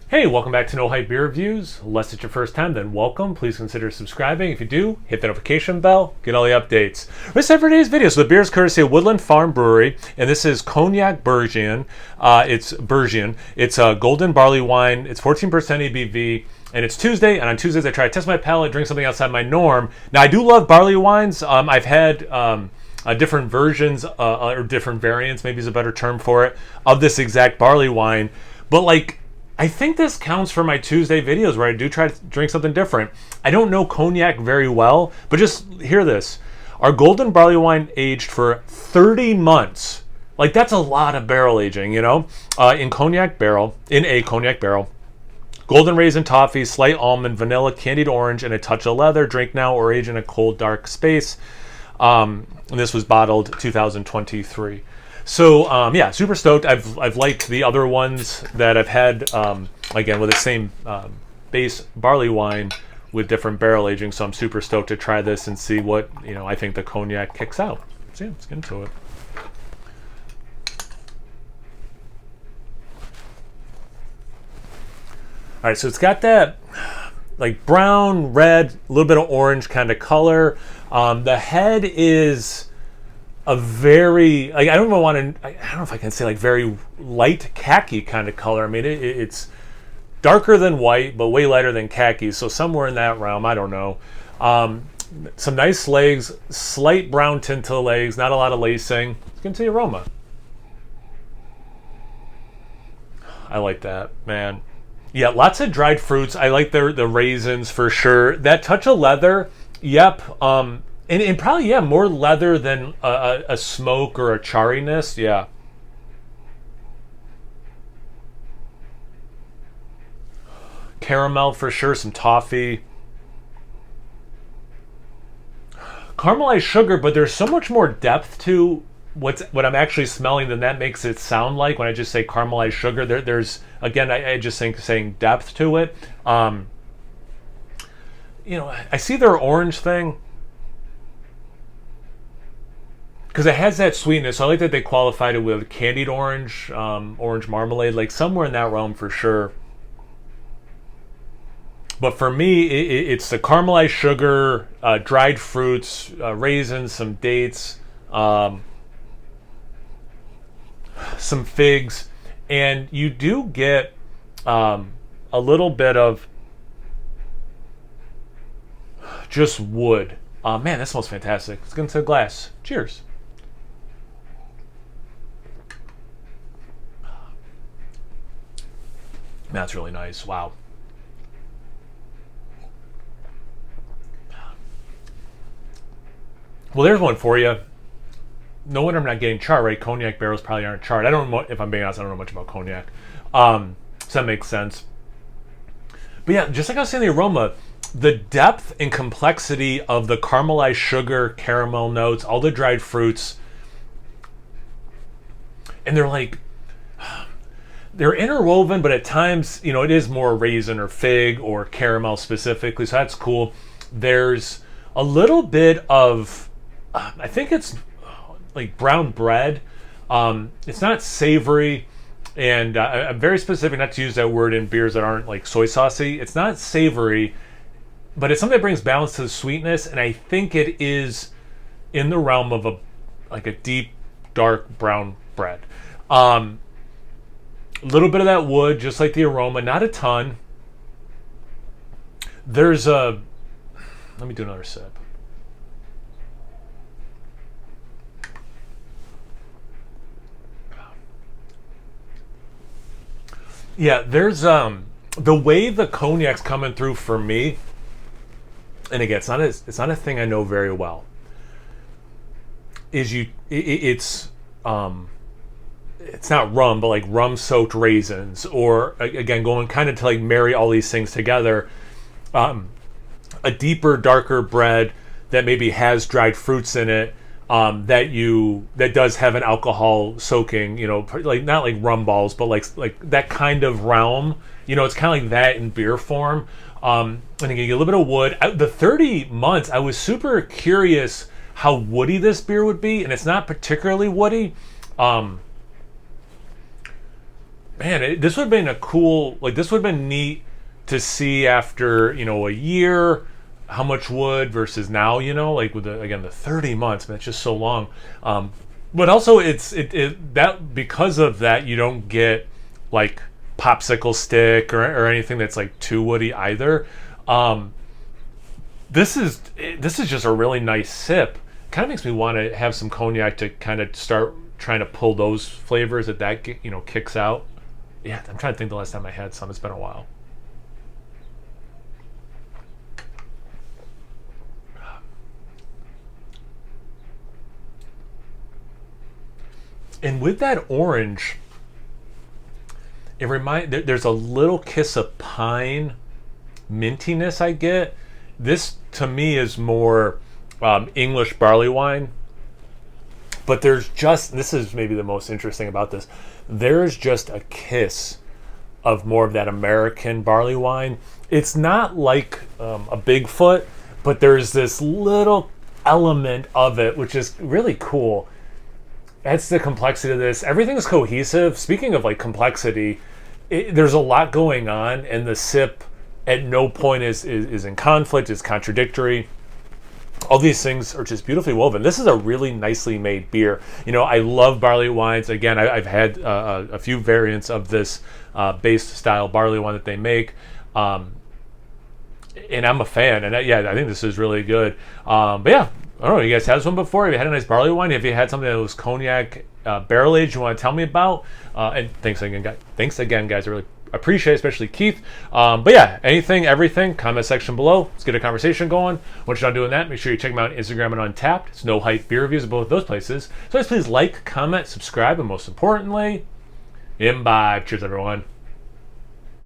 Hey, welcome back to No Hype Beer Reviews. Unless it's your first time, then welcome. Please consider subscribing. If you do, hit the notification bell, get all the updates. This is every day's video. So the beer is courtesy of Woodland Farm Brewery, and this is Cognac Bergian. It's Bergian. It's a golden barley wine. It's 14% ABV, and it's Tuesday. And on Tuesdays, I try to test my palate, drink something outside my norm. Now, I do love barley wines. I've had different versions or different variants, maybe is a better term for it, of this exact barley wine. But I think this counts for my Tuesday videos where I do try to drink something different. I don't know cognac very well, but just hear this. Our golden barley wine aged for 30 months. That's a lot of barrel aging, in a cognac barrel. Golden raisin toffee, slight almond, vanilla, candied orange, and a touch of leather. Drink now or age in a cold, dark space. And this was bottled 2023. So yeah, super stoked. I've liked the other ones that I've had, again with the same base barley wine with different barrel aging. So I'm super stoked to try this and see what I think the cognac kicks out. So yeah, let's get into it. All right, so it's got that brown, red, a little bit of orange kind of color. The head is a very, I don't know if I can say very light khaki kind of color. I mean, it's darker than white, but way lighter than khaki. So somewhere in that realm, I don't know. Some nice legs, slight brown tint to the legs, not a lot of lacing. Let's get into the aroma. I like that, man. Yeah, lots of dried fruits. I like the raisins for sure. That touch of leather, yep. And probably, yeah, more leather than a smoke or a charriness, yeah. Caramel for sure, some toffee. Caramelized sugar, but there's so much more depth to what I'm actually smelling than that makes it sound like when I just say caramelized sugar. There's, again, I just think saying depth to it. I see their orange thing, because it has that sweetness. So I like that they qualified it with candied orange, orange marmalade, somewhere in that realm for sure. But for me, it's the caramelized sugar, dried fruits, raisins, some dates, some figs, and you do get a little bit of just wood. Man, that smells fantastic. Let's get into the glass. Cheers. That's really nice. Wow. Well, there's one for you. No wonder I'm not getting chart, right? Cognac barrels probably aren't charred. I don't know, if I'm being honest, I don't know much about cognac. So that makes sense. But yeah, just like I was saying, the aroma, the depth and complexity of the caramelized sugar, caramel notes, all the dried fruits, and they're interwoven, but at times, it is more raisin or fig or caramel specifically, so that's cool. There's a little bit of, I think it's brown bread. It's not savory, and I'm very specific not to use that word in beers that aren't soy saucy. It's not savory, but it's something that brings balance to the sweetness, and I think it is in the realm of a deep, dark brown bread. A little bit of that wood, just like the aroma, not a ton. Let me do another sip. Yeah, there's the way the cognac's coming through for me, and again, it's not a thing I know very well. It's not rum, but rum soaked raisins, or again going kind of to marry all these things together. A deeper, darker bread that maybe has dried fruits in it, that does have an alcohol soaking, not like rum balls, but like that kind of realm. It's kind of like that in beer form. And again, you get a little bit of wood. The 30 months, I was super curious how woody this beer would be, and it's not particularly woody. man, this would have been a cool, like this would have been neat to see after, a year, how much wood versus now, like with again, the 30 months, man, it's just so long. But also it that because of that, you don't get like popsicle stick or anything that's like too woody either. This is just a really nice sip. Kind of makes me want to have some cognac to kind of start trying to pull those flavors that kicks out. Yeah, I'm trying to think the last time I had some. It's been a while. And with that orange, there's a little kiss of pine mintiness I get. This to me is more English barley wine, but this is maybe the most interesting about this. There's just a kiss of more of that American barley wine. It's not like a Bigfoot, but there's this little element of it which is really cool. That's the complexity of this. Everything's cohesive. Speaking of like complexity, there's a lot going on, and the sip at no point is in conflict, is contradictory. All these things are just beautifully woven. This is a really nicely made beer. I love barley wines. Again, I've had a few variants of this base style barley wine that they make. And I'm a fan. And I think this is really good. But yeah, I don't know. You guys had this one before? Have you had a nice barley wine? Have you had something that was cognac barrel aged you want to tell me about? And thanks again, guys. I really appreciate it, especially Keith. But yeah, anything, everything, comment section below. Let's get a conversation going. Once you're done doing that, make sure you check them out on Instagram and Untapped. It's No Hype Beer Reviews at both those places. So please like, comment, subscribe, and most importantly, imbibe. Cheers, everyone.